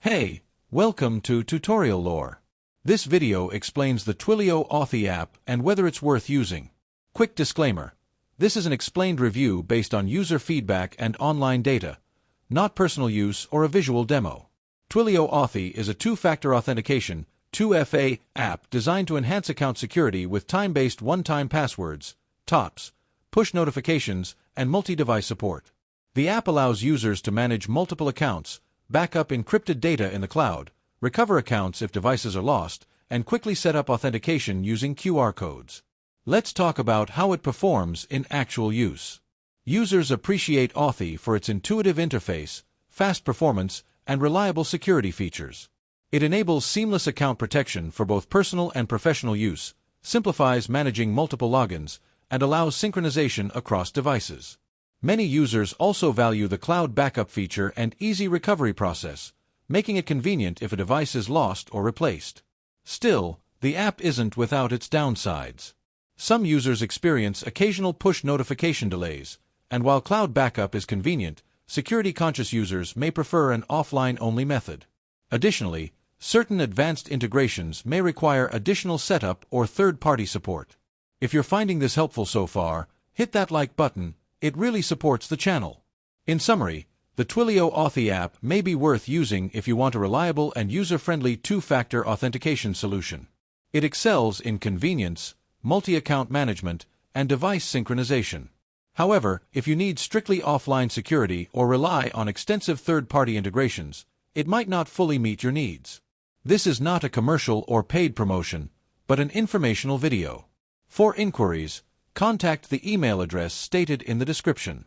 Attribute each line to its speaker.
Speaker 1: Hey, welcome to Tutorial Lore. This video explains the Twilio Authy app and whether it's worth using. Quick disclaimer. This is an explained review based on user feedback and online data, not personal use or a visual demo. Twilio Authy is a two-factor authentication 2FA app designed to enhance account security with time-based one-time passwords, TOTPs, push notifications, and multi-device support. The app allows users to manage multiple accounts, back up encrypted data in the cloud, recover accounts if devices are lost, and quickly set up authentication using QR codes. Let's talk about how it performs in actual use. Users appreciate Authy for its intuitive interface, fast performance, and reliable security features. It enables seamless account protection for both personal and professional use, simplifies managing multiple logins, and allows synchronization across devices. Many users also value the cloud backup feature and easy recovery process, making it convenient if a device is lost or replaced. Still, the app isn't without its downsides. Some users experience occasional push notification delays, and while cloud backup is convenient, security-conscious users may prefer an offline-only method. Additionally, certain advanced integrations may require additional setup or third-party support. If you're finding this helpful so far, hit that like button. It really supports the channel. In summary, the Twilio Authy app may be worth using if you want a reliable and user-friendly two-factor authentication solution. It excels in convenience, multi-account management, and device synchronization. However, if you need strictly offline security or rely on extensive third-party integrations, it might not fully meet your needs. This is not a commercial or paid promotion, but an informational video. For inquiries, contact the email address stated in the description.